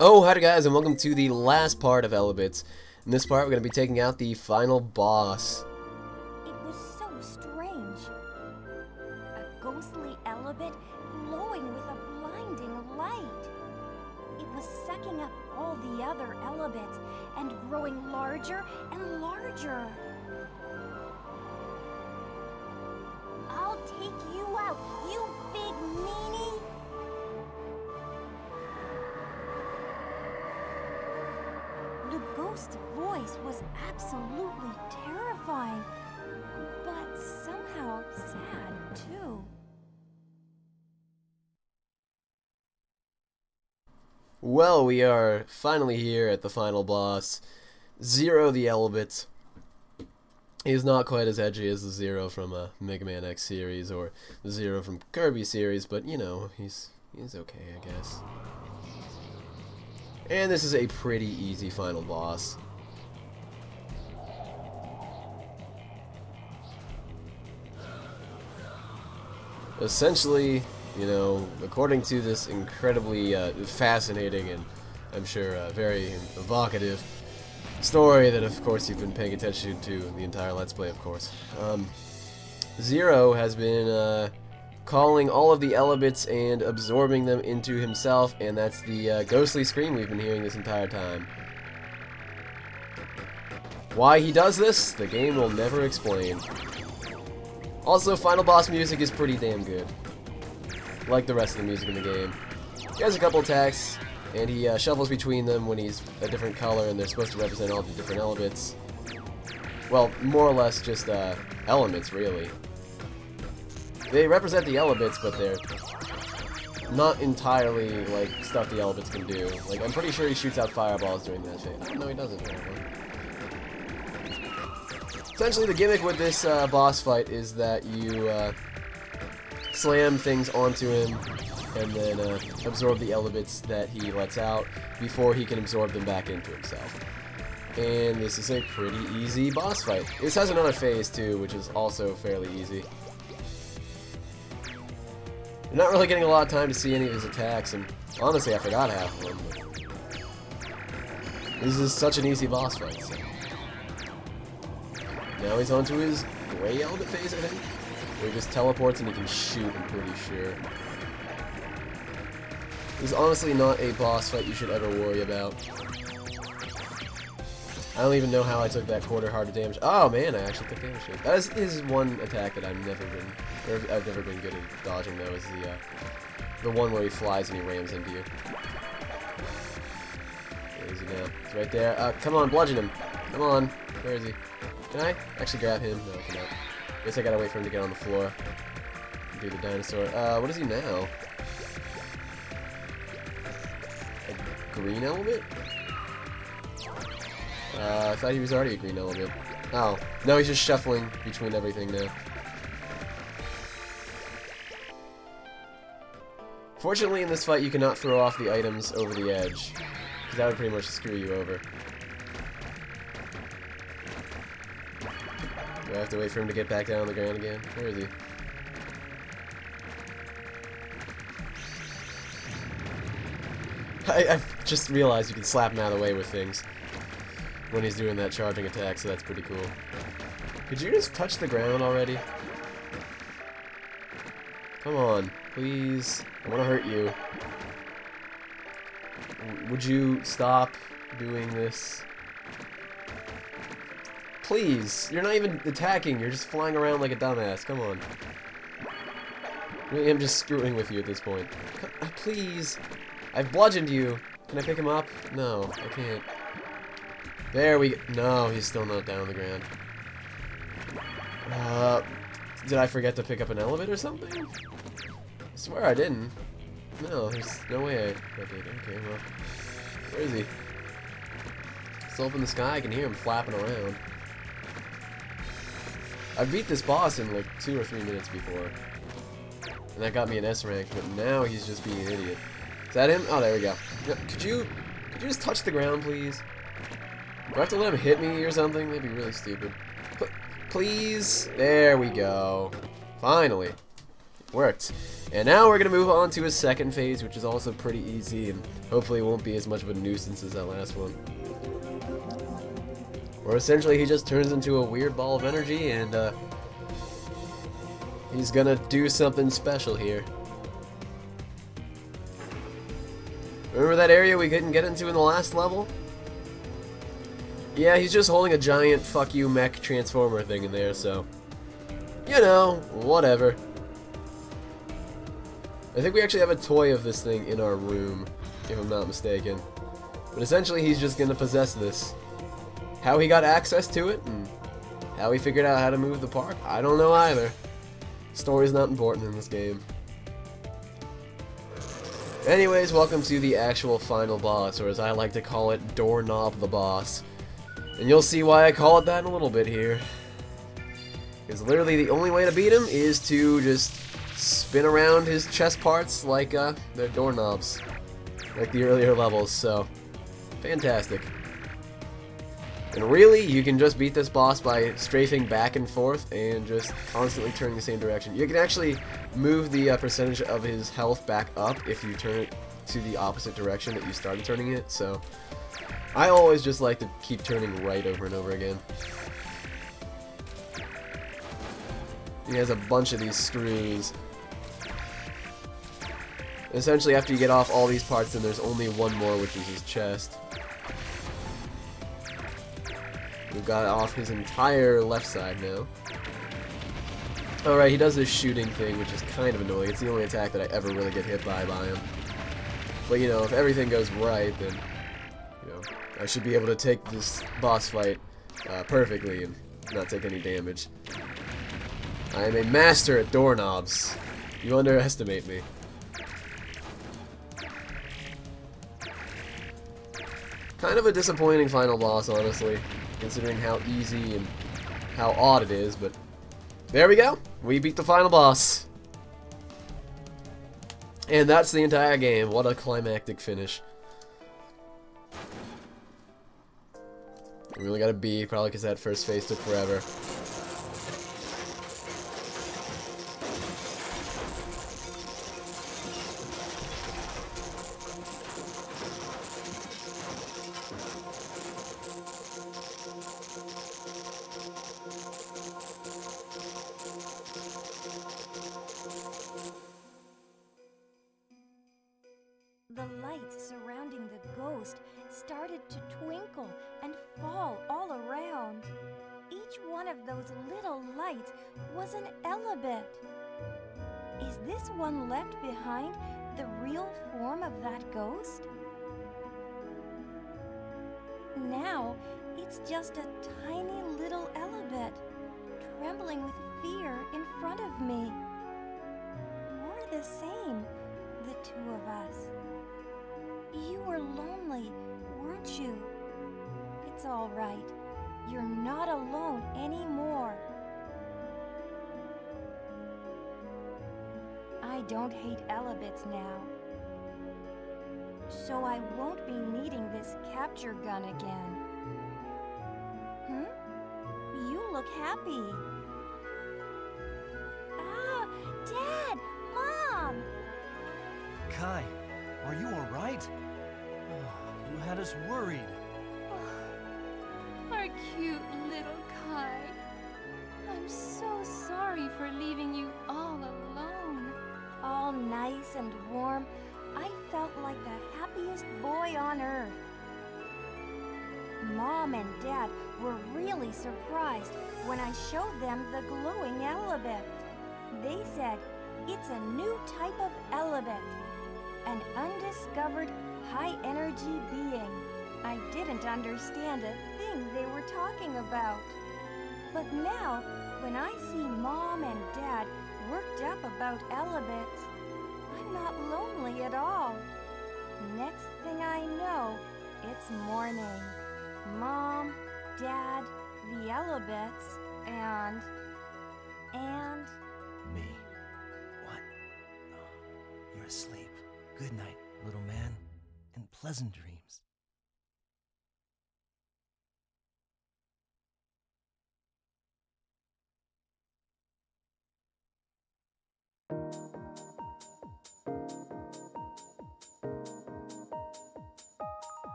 Oh, howdy guys, and welcome to the last part of Elebits. In this part, we're going to be taking out the final boss. It was so strange. A ghostly Elebit glowing with a blinding light. It was sucking up all the other Elebits and growing larger and larger. I'll take you out, you big meanie! The ghost's voice was absolutely terrifying, but somehow sad, too. Well, we are finally here at the final boss, Zero the Elebit. He's not quite as edgy as the Zero from Mega Man X series or the Zero from Kirby series, but you know, he's okay, I guess. And this is a pretty easy final boss. Essentially, you know, according to this incredibly fascinating and I'm sure very evocative story that of course you've been paying attention to the entire Let's Play, of course, Zero has been calling all of the Elebits and absorbing them into himself, and that's the ghostly scream we've been hearing this entire time. Why he does this, the game will never explain. Also, final boss music is pretty damn good, like the rest of the music in the game. He has a couple attacks, and he shuffles between them when he's a different color, and they're supposed to represent all the different Elebits. Well, more or less just elements, really. They represent the Elebits, but they're not entirely like stuff the Elebits can do. Like, I'm pretty sure he shoots out fireballs during that phase. No, he doesn't. Essentially, the gimmick with this boss fight is that you slam things onto him and then absorb the Elebits that he lets out before he can absorb them back into himself. And this is a pretty easy boss fight. This has another phase, too, which is also fairly easy. You're not really getting a lot of time to see any of his attacks, and honestly, I forgot half of them. But this is such an easy boss fight. So. Now he's onto his gray Elebit phase, I think, where he just teleports and he can shoot, I'm pretty sure. This is honestly not a boss fight you should ever worry about. I don't even know how I took that quarter heart of damage. Oh man, I actually took damage. That is his one attack that I've never been good at dodging, though, is the one where he flies and he rams into you. Where is he now? He's right there. Come on, bludgeon him. Come on. Where is he? Can I actually grab him? No, I cannot. Guess I gotta wait for him to get on the floor. Do the dinosaur. What is he now? A green Elebit? I thought he was already a green Elebit. Oh, no, he's just shuffling between everything now. Fortunately, in this fight, you cannot throw off the items over the edge, because that would pretty much screw you over. Do I have to wait for him to get back down on the ground again? Where is he? I've just realized you can slap him out of the way with things when he's doing that charging attack, so that's pretty cool. Could you just touch the ground already? Come on, please. I want to hurt you. Would you stop doing this? Please, you're not even attacking, you're just flying around like a dumbass. Come on. Really, I'm just screwing with you at this point. Please. I've bludgeoned you. Can I pick him up? No, I can't. There we go. No, he's still not down on the ground. Did I forget to pick up an Elebit or something? I swear I didn't. No, there's no way I did. Okay, well. Where is he? Still up in the sky, I can hear him flapping around. I beat this boss in like 2 or 3 minutes before. And that got me an S rank, but now he's just being an idiot. Is that him? Oh, there we go. Could you just touch the ground, please? Do I have to let him hit me or something? That'd be really stupid. Please? There we go. Finally. Worked. And now we're going to move on to a second phase, which is also pretty easy, and hopefully won't be as much of a nuisance as that last one. Where essentially he just turns into a weird ball of energy, and he's going to do something special here. Remember that area we couldn't get into in the last level? Yeah, he's just holding a giant fuck you mech transformer thing in there, so... You know, whatever. I think we actually have a toy of this thing in our room, if I'm not mistaken. But essentially he's just gonna possess this. How he got access to it, and how he figured out how to move the park, I don't know either. Story's not important in this game. Anyways, welcome to the actual final boss, or as I like to call it, Doorknob the Boss. And you'll see why I call it that in a little bit here. Because literally the only way to beat him is to just spin around his chest parts like they're doorknobs. Like the earlier levels, so fantastic. And really, you can just beat this boss by strafing back and forth and just constantly turning the same direction. You can actually move the percentage of his health back up if you turn it to the opposite direction that you started turning it, so I always just like to keep turning right over and over again. He has a bunch of these screws. Essentially, after you get off all these parts, then there's only one more, which is his chest. We've got off his entire left side now. Alright, he does this shooting thing, which is kind of annoying. It's the only attack that I ever really get hit by him. But, you know, if everything goes right, then, you know, I should be able to take this boss fight perfectly and not take any damage. I am a master at doorknobs. You underestimate me. Kind of a disappointing final boss, honestly, considering how easy and how odd it is, but there we go. We beat the final boss. And that's the entire game. What a climactic finish. We only got a B, probably because that first phase took forever. The lights surrounding the ghost started to twinkle and fall all around. Each one of those little lights was an Elebit. Is this one left behind the real form of that ghost? Now, it's just a tiny little Elebit, trembling with fear in front of me. We're the same, the two of us. You were lonely, weren't you? It's all right. You're not alone anymore. I don't hate Elebits now. So I won't be needing this capture gun again. You look happy. Ah, Dad! Mom! Kai, are you all right? You had us worried. Oh, our cute little Kai. I'm so sorry for leaving you all alone. All nice and warm, I felt like the happiest boy on earth. Mom and Dad were really surprised when I showed them the glowing Elebit. They said it's a new type of Elebit, an undiscovered high-energy being. I didn't understand a thing they were talking about. But now, when I see Mom and Dad worked up about Elebits, I'm not lonely at all. Next thing I know, it's morning. Mom, Dad, the Elebits, and... Me. What? Oh, you're asleep. Good night, little man, and pleasant dreams.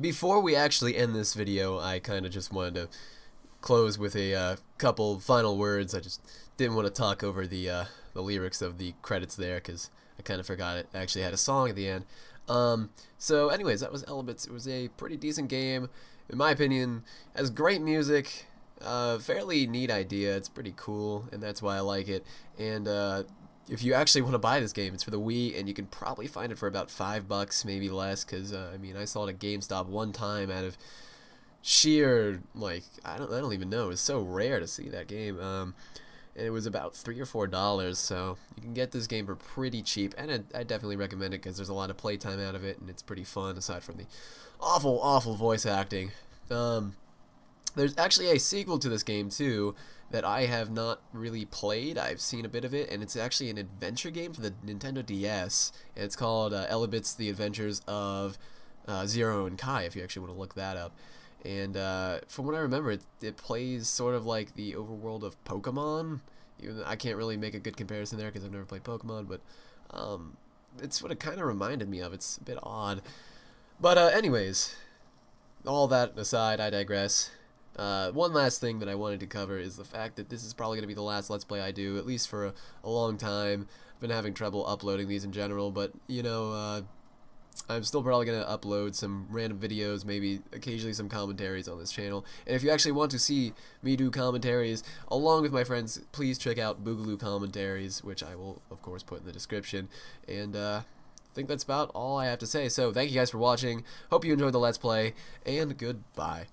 Before we actually end this video, I kind of just wanted to close with a couple final words. I just didn't want to talk over the lyrics of the credits there, because I kind of forgot it actually had a song at the end. So anyways, that was Elebits. It was a pretty decent game, in my opinion. Has great music, fairly neat idea. It's pretty cool, and that's why I like it. And if you actually want to buy this game, it's for the Wii, and you can probably find it for about $5, maybe less, because I mean, I saw it at GameStop one time out of sheer, like, I don't even know. It's so rare to see that game. And it was about $3 or $4, so you can get this game for pretty cheap, and I definitely recommend it because there's a lot of playtime out of it, and it's pretty fun aside from the awful voice acting. There's actually a sequel to this game too that I have not really played. I've seen a bit of it, and it's actually an adventure game for the Nintendo DS, and it's called Elebits: The Adventures of Zero and Kai, if you actually want to look that up. And from what I remember, it plays sort of like the overworld of Pokemon. Even though I can't really make a good comparison there because I've never played Pokemon, but it's what it kind of reminded me of. It's a bit odd. But anyways, all that aside, I digress. One last thing that I wanted to cover is the fact that this is probably going to be the last Let's Play I do, at least for a long time. I've been having trouble uploading these in general, but, you know, I'm still probably going to upload some random videos, maybe occasionally some commentaries on this channel. And if you actually want to see me do commentaries along with my friends, please check out Boogaloo Commentaries, which I will, of course, put in the description. And I think that's about all I have to say. So thank you guys for watching. Hope you enjoyed the Let's Play, and goodbye.